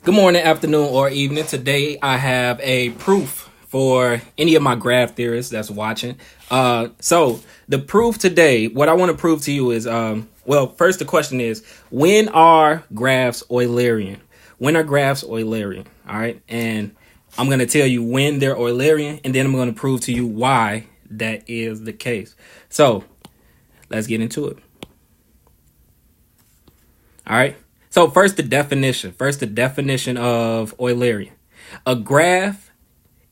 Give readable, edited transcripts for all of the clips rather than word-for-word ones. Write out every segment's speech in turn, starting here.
Good morning, afternoon, or evening. Today I have a proof for any of my graph theorists that's watching. So the proof today, what I want to prove to you is, well, first the question is, when are graphs Eulerian? When are graphs Eulerian? All right. And I'm going to tell you when they're Eulerian, and then I'm going to prove to you why that is the case. So let's get into it. All right. So first the definition of Eulerian. A graph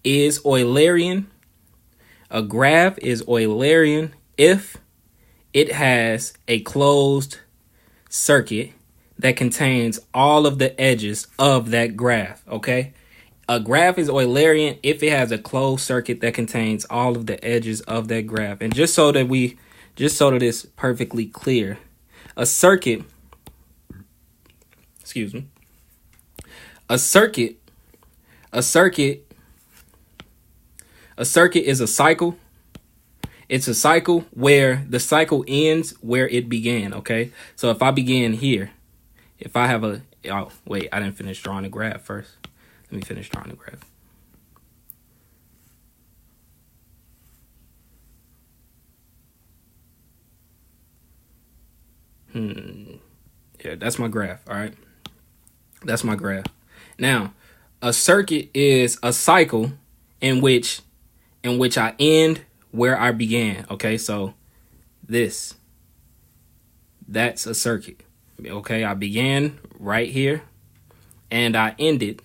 is Eulerian. A graph is Eulerian if it has a closed circuit that contains all of the edges of that graph. Okay. A graph is Eulerian if it has a closed circuit that contains all of the edges of that graph. And just so that it's perfectly clear, a circuit A circuit is a cycle. It's a cycle where the cycle ends where it began, okay? So if I begin here, if I have I didn't finish drawing the graph first. Let me finish drawing the graph. Yeah, that's my graph, all right? That's my graph. Now, a circuit is a cycle in which I end where I began. Okay, so that's a circuit. Okay, I began right here and I ended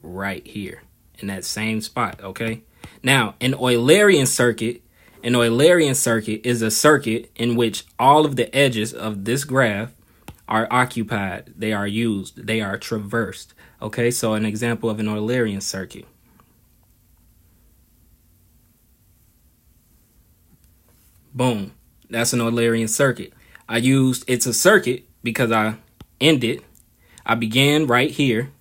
right here in that same spot. Okay, now an Eulerian circuit is a circuit in which all of the edges of this graph are occupied, they are used, they are traversed. Okay, so an example of an Eulerian circuit. Boom, that's an Eulerian circuit. It's a circuit because I began right here,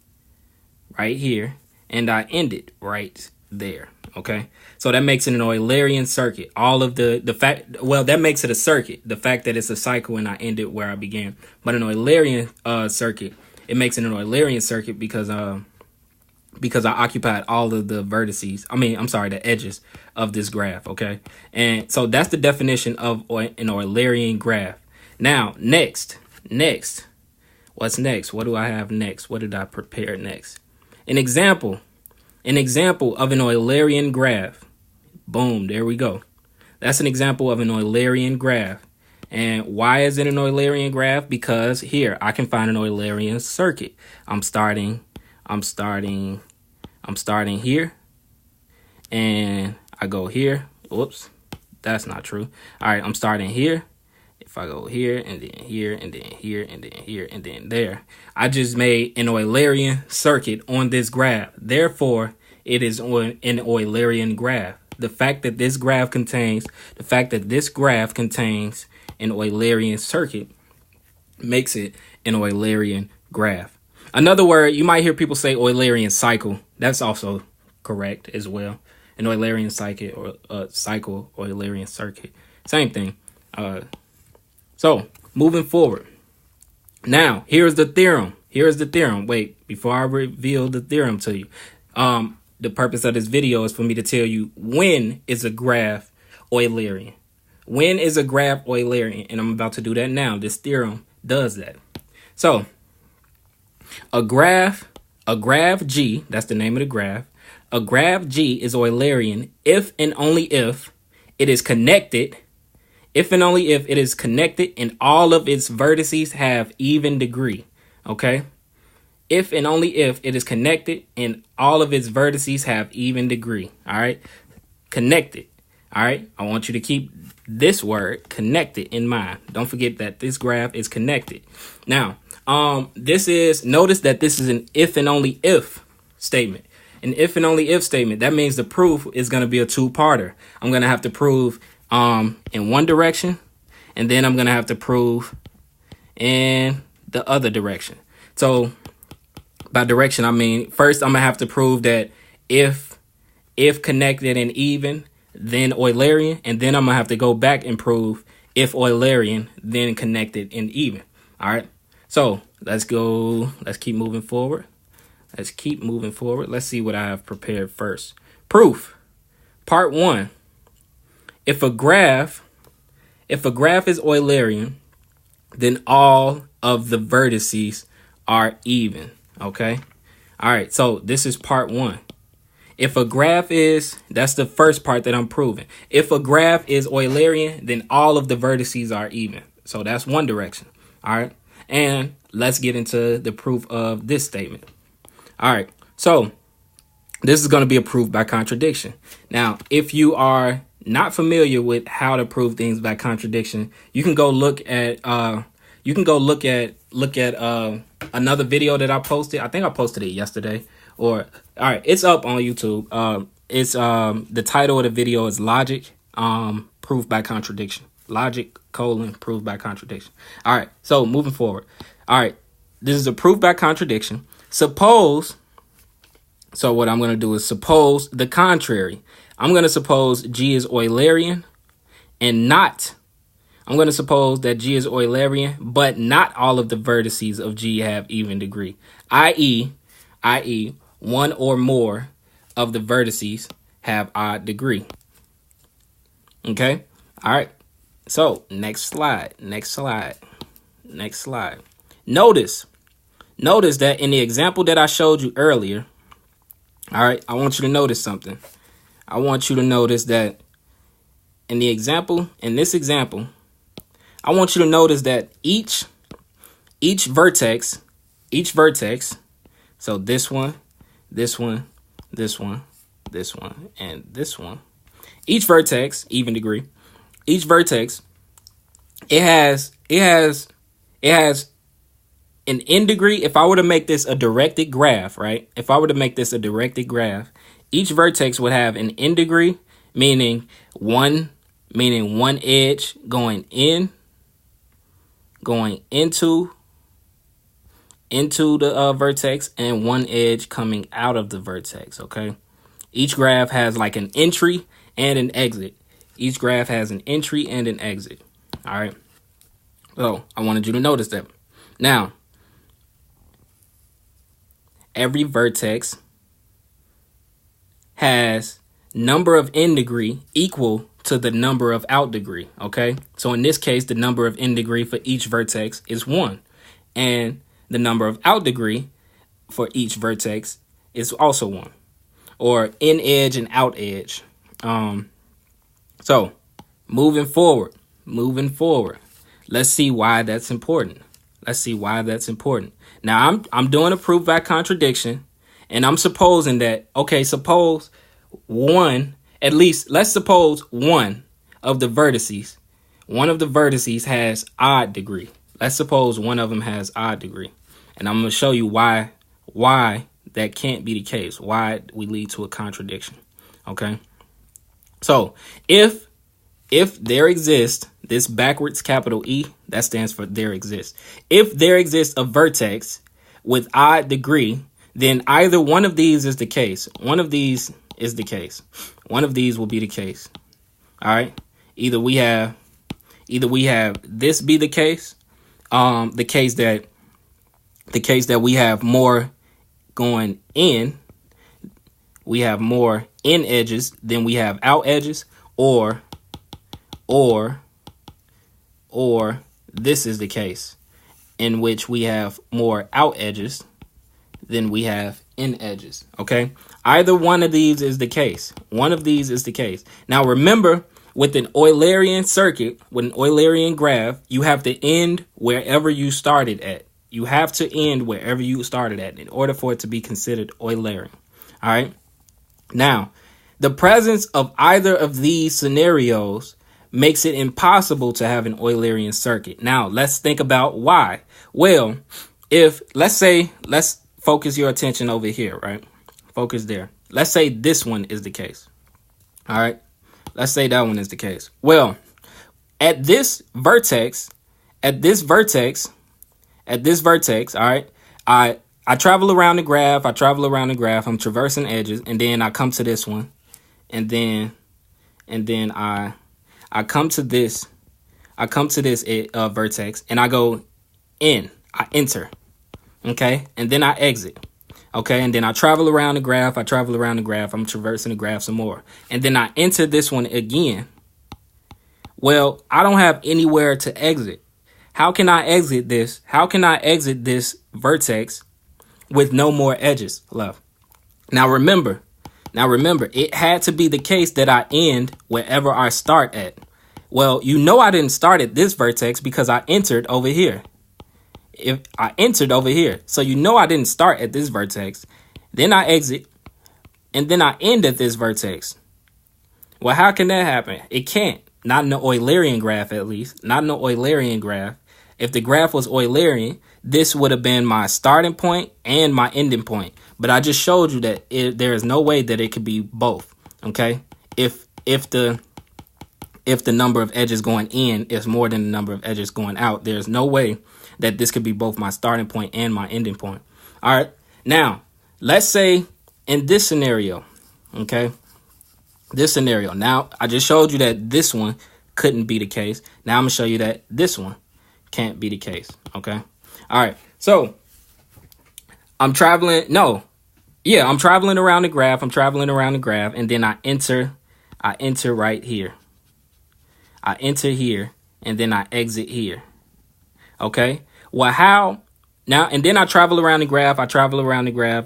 and I ended right there. Okay, so that makes it an Eulerian circuit. All of that makes it a circuit. The fact that it's a cycle and I ended where I began. But an Eulerian circuit, it makes it an Eulerian circuit because I occupied all of the vertices. The edges of this graph. Okay, and so that's the definition of an Eulerian graph. Now, next, what's next? What do I have next? What did I prepare next? An example of an Eulerian graph. Boom, there we go. That's an example of an Eulerian graph. And why is it an Eulerian graph? Because here I can find an Eulerian circuit. I'm starting here and I go here. Whoops, that's not true. All right, I'm starting here. If I go here and then here and then here and then here and then there, I just made an Eulerian circuit on this graph. Therefore, it is an Eulerian graph. The fact that this graph contains an Eulerian circuit makes it an Eulerian graph. Another word, you might hear people say Eulerian cycle. That's also correct as well. An Eulerian cycle or Eulerian circuit. Same thing. So moving forward. Now, here's the theorem. Wait, before I reveal the theorem to you, the purpose of this video is for me to tell you when is a graph Eulerian. When is a graph Eulerian? And I'm about to do that now. This theorem does that. So a graph G, that's the name of the graph. A graph G is Eulerian if and only if it is connected. If and only if it is connected and all of its vertices have even degree. Okay. If and only if it is connected and all of its vertices have even degree. All right. Connected. All right. I want you to keep this word connected in mind. Don't forget that this graph is connected. Now, notice that this is an if and only if statement. An if and only if statement. That means the proof is going to be a two-parter. I'm going to have to prove in one direction, and then I'm going to have to prove in the other direction. So by direction, I mean, first I'm going to have to prove that if connected and even, then Eulerian, and then I'm going to have to go back and prove if Eulerian, then connected and even. All right. So let's keep moving forward. Let's keep moving forward. Let's see what I have prepared first. Proof. Part 1. If a graph is Eulerian, then all of the vertices are even. Okay. All right. So this is part 1. If a graph that's the first part that I'm proving. If a graph is Eulerian, then all of the vertices are even. So that's one direction. All right. And let's get into the proof of this statement. All right. So this is going to be a proof by contradiction. Now, if you are not familiar with how to prove things by contradiction, you can go look at another video that I posted. I think I posted it yesterday. All right, it's up on YouTube. It's the title of the video is Logic Proof by Contradiction. Logic : Proof by Contradiction. All right, so moving forward. All right, this is a proof by contradiction. So what I'm going to do is suppose the contrary. I'm going to suppose G is Eulerian and not. I'm going to suppose that G is Eulerian, but not all of the vertices of G have even degree, i.e., one or more of the vertices have odd degree. Okay. All right. So next slide. Notice that in the example that I showed you earlier, all right, I want you to notice something. I want you to notice that in this example, I want you to notice that each vertex, so this one, and this one, each vertex, even degree, each vertex, it has an n degree. If I were to make this a directed graph, right? If I were to make this a directed graph, each vertex would have an n degree, meaning one edge going into the vertex and one edge coming out of the vertex. Okay. Each graph has like an entry and an exit. Each graph has an entry and an exit. All right. So I wanted you to notice that. Now, every vertex has number of n degree equal to the number of out degree. Okay. So in this case, the number of n degree for each vertex is 1. And the number of out degree for each vertex is also 1. Or in edge and out edge. So moving forward. Let's see why that's important. Now I'm doing a proof by contradiction, and I'm supposing that, okay, suppose let's suppose one of the vertices has odd degree. Let's suppose one of them has odd degree. And I'm going to show you why that can't be the case, why we lead to a contradiction. Okay. So if there exists this backwards capital E, that stands for there exists. If there exists a vertex with odd degree, then either one of these is the case. One of these is the case. One of these will be the case. All right. Either we have this be the case. The case that we have more going in. We have more in edges than we have out edges, or this is the case in which we have more out edges than we have in edges. Okay. Either one of these is the case. One of these is the case. Now, remember, with an Eulerian circuit, with an Eulerian graph, you have to end wherever you started at. You have to end wherever you started at in order for it to be considered Eulerian. All right. Now, the presence of either of these scenarios makes it impossible to have an Eulerian circuit. Now, let's think about why. Well, let's focus your attention over here, right? Focus there. Let's say this one is the case. All right. Let's say that one is the case. Well, at this vertex, all right, I travel around the graph. I'm traversing edges, and then I come to this one, and then I come to this vertex, and I go in. I enter. Okay, and then I exit. Okay, and then I travel around the graph. I'm traversing the graph some more. And then I enter this one again. Well, I don't have anywhere to exit. How can I exit this? How can I exit this vertex with no more edges left? Now remember, it had to be the case that I end wherever I start at. Well, you know I didn't start at this vertex because I entered over here. If I entered over here, so you know I didn't start at this vertex. Then I exit, and then I end at this vertex. Well, how can that happen? It can't. Not in the Eulerian graph, at least. Not in the Eulerian graph. If the graph was Eulerian, this would have been my starting point and my ending point. But I just showed you that there is no way that it could be both. Okay, if the number of edges going in is more than the number of edges going out, there's no way that this could be both my starting point and my ending point. All right. Now, let's say in this scenario, okay, this scenario. Now, I just showed you that this one couldn't be the case. Now I'm going to show you that this one can't be the case. Okay. All right. So I'm traveling. I'm traveling around the graph. And then I enter right here. I enter here and then I exit here. Okay. Well, how now? And then I travel around the graph.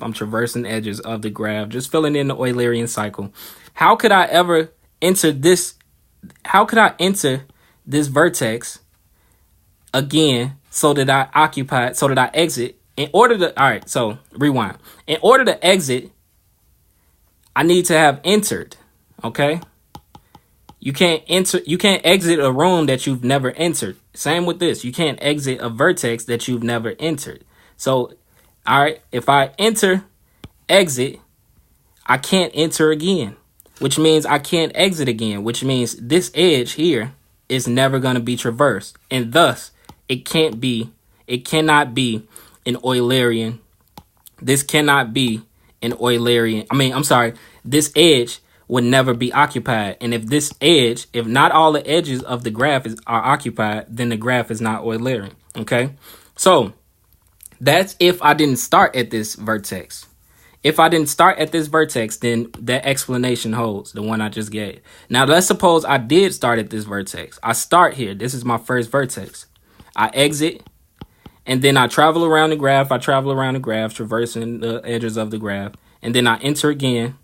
I'm traversing edges of the graph, just filling in the Eulerian cycle. How could I ever enter this? How could I enter this vertex again so that I exit in order to? All right. So rewind. In order to exit, I need to have entered. Okay. You can't exit a room that you've never entered. Same with this. You can't exit a vertex that you've never entered. So, all right, if I exit, I can't enter again, which means I can't exit again, which means this edge here is never going to be traversed. And thus, it cannot be an Eulerian. This cannot be an Eulerian. This edge would never be occupied. And if not all the edges of the graph are occupied, then the graph is not Eulerian. Okay. So that's if I didn't start at this vertex. If I didn't start at this vertex, then that explanation holds, the one I just gave. Now, let's suppose I did start at this vertex. I start here. This is my first vertex. I exit, and then I travel around the graph. Traversing the edges of the graph. And then I enter again.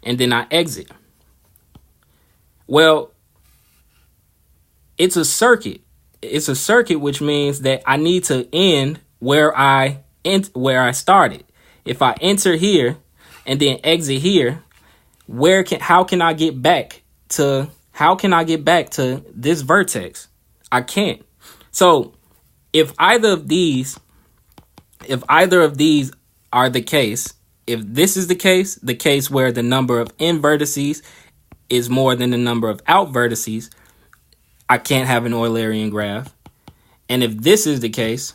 And then I exit. Well, it's a circuit. It's a circuit, which means that I need to end where I started. If I enter here and then exit here, how can I get back to this vertex? I can't. So if either of these are the case, if this is the case where the number of in vertices is more than the number of out vertices, I can't have an Eulerian graph. And if this is the case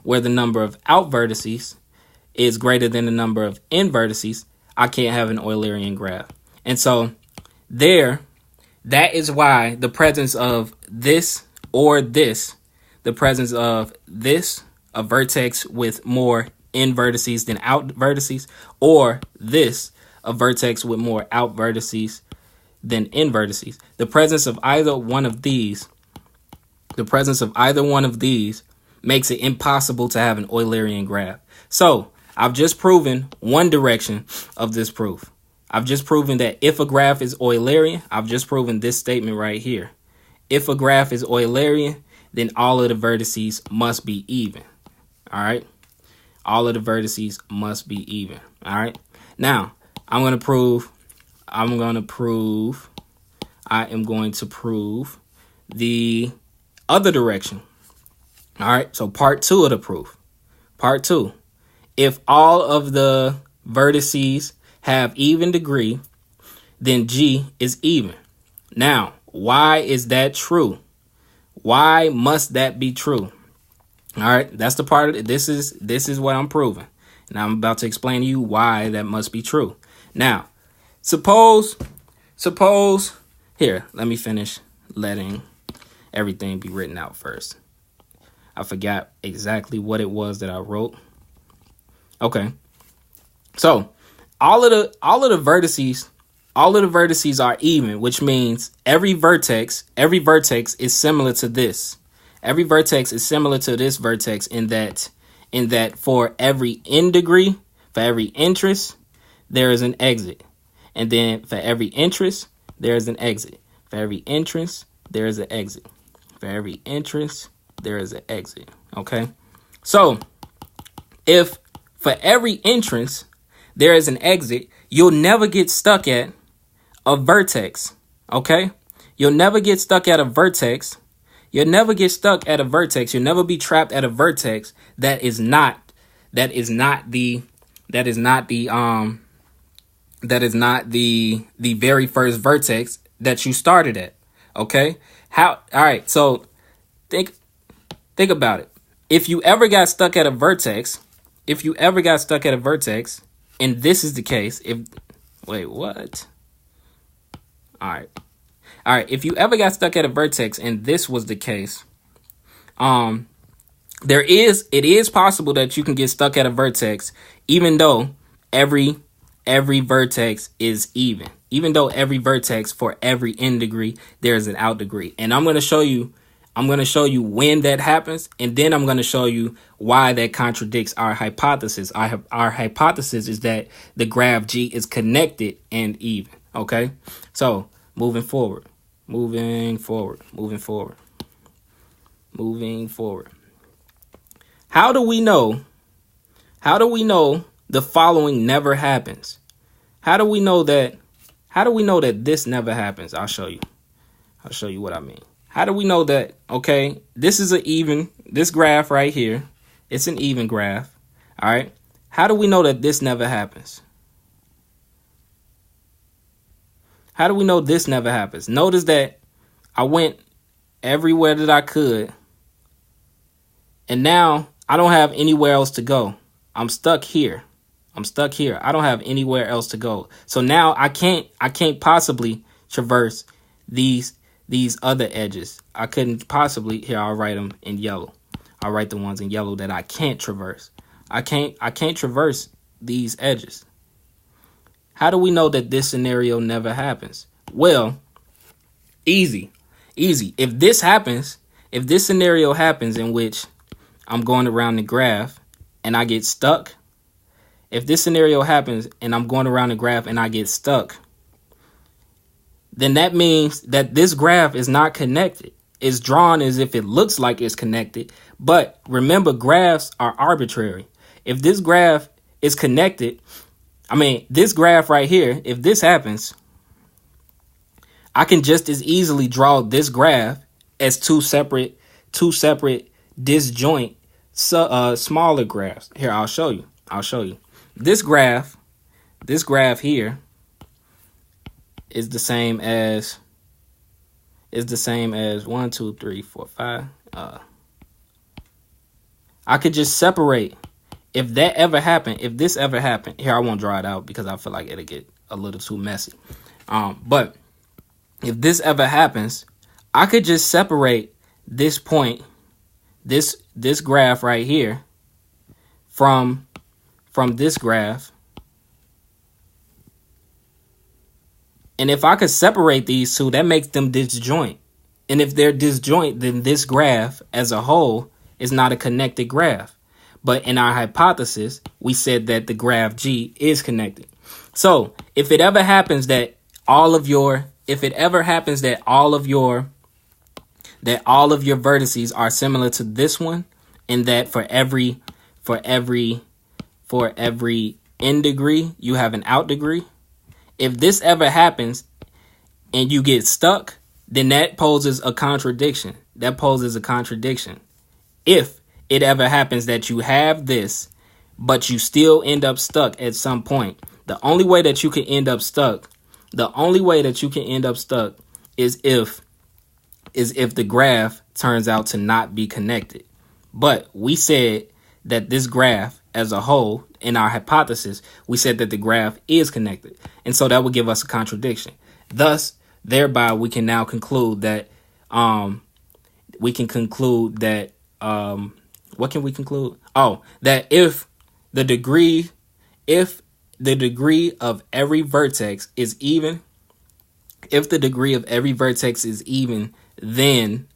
where the number of out vertices is greater than the number of in vertices, I can't have an Eulerian graph. And so that is why the presence of this or this, the presence of this, a vertex with more in vertices than out vertices, or this, a vertex with more out vertices than in vertices. The presence of either one of these makes it impossible to have an Eulerian graph. So I've just proven one direction of this proof. I've just proven that if a graph is Eulerian, I've just proven this statement right here. If a graph is Eulerian, then all of the vertices must be even. All right. All of the vertices must be even. All right. Now, I am going to prove the other direction. All right. So part 2 of the proof. Part 2. If all of the vertices have even degree, then G is even. Now, why is that true? Why must that be true? All right, that's the part of it. This is what I'm proving. And I'm about to explain to you why that must be true. Now, suppose here, let me finish letting everything be written out first. I forgot exactly what it was that I wrote. Okay. So all of the vertices are even, which means every vertex is similar to this. Every vertex is similar to this vertex in that for every n degree, for every interest, there is an exit. And then for every interest, there is an exit. For every interest, there is an exit. For every interest, there is an exit. Okay? So if for every entrance there is an exit, you'll never get stuck at a vertex. Okay? You'll never get stuck at a vertex. You'll never get stuck at a vertex. You'll never be trapped at a vertex that is not the very first vertex that you started at. Okay? All right, so think about it. If you ever got stuck at a vertex, and this is the case, all right, if you ever got stuck at a vertex and this was the case, it is possible that you can get stuck at a vertex even though every vertex is even. Even though every vertex for every n degree, there's an out degree. And I'm going to show you when that happens, and then I'm going to show you why that contradicts our hypothesis. Our hypothesis is that the graph G is connected and even. Okay? So, moving forward. How do we know the following never happens? How do we know that this never happens? I'll show you what I mean. How do we know that? Okay, this is this graph right here. It's an even graph. All right. How do we know that this never happens? How do we know this never happens? Notice that I went everywhere that I could, and now I don't have anywhere else to go. I'm stuck here. I don't have anywhere else to go. So now I can't possibly traverse these other edges. I couldn't possibly. Here, I'll write them in yellow. I'll write the ones in yellow that I can't traverse. I can't traverse these edges. How do we know that this scenario never happens? Well, easy. If this scenario happens in which I'm going around the graph and I get stuck, if this scenario happens and I'm going around the graph and I get stuck, then that means that this graph is not connected. It's drawn as if it looks like it's connected. But remember, graphs are arbitrary. If this graph is connected, this graph right here, if this happens, I can just as easily draw this graph as two separate disjoint smaller graphs. Here, I'll show you. This graph here is the same as 1, 2, 3, 4, 5. I could just separate. If this ever happened, here, I won't draw it out because I feel like it'll get a little too messy. But if this ever happens, I could just separate this point, this graph right here from this graph. And if I could separate these two, that makes them disjoint. And if they're disjoint, then this graph as a whole is not a connected graph. But in our hypothesis, we said that the graph G is connected. So if it ever happens that all of your vertices are similar to this one, and that for every n degree, you have an out degree. If this ever happens and you get stuck, then that poses a contradiction. If it ever happens that you have this, but you still end up stuck at some point, the only way that you can end up stuck is if the graph turns out to not be connected. But we said that this graph as a whole, in our hypothesis, we said that the graph is connected. And so that would give us a contradiction. Thus, thereby, we can now conclude that, what can we conclude? Oh, that if the degree, if the degree of every vertex is even, if the degree of every vertex is even, then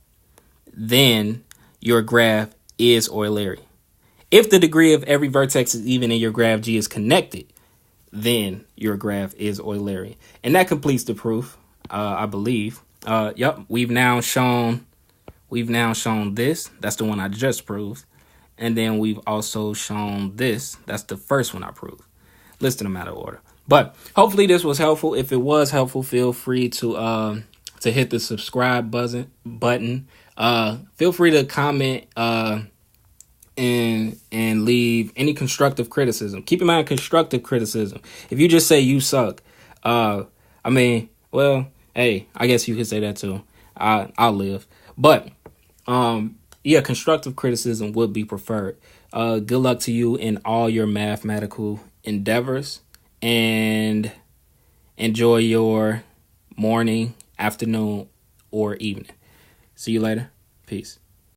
your graph is Eulerian. If the degree of every vertex is even and your graph G is connected, then your graph is Eulerian. And that completes the proof, I believe. Yep, we've now shown this. That's the one I just proved. And then we've also shown this. That's the first one I proved. Listed them out of order. But hopefully this was helpful. If it was helpful, feel free to hit the subscribe button. Feel free to comment and leave any constructive criticism. Keep in mind constructive criticism. If you just say you suck, I mean, well, hey, I guess you could say that too. I'll live. But yeah, constructive criticism would be preferred. Good luck to you in all your mathematical endeavors, and enjoy your morning, afternoon, or evening. See you later. Peace.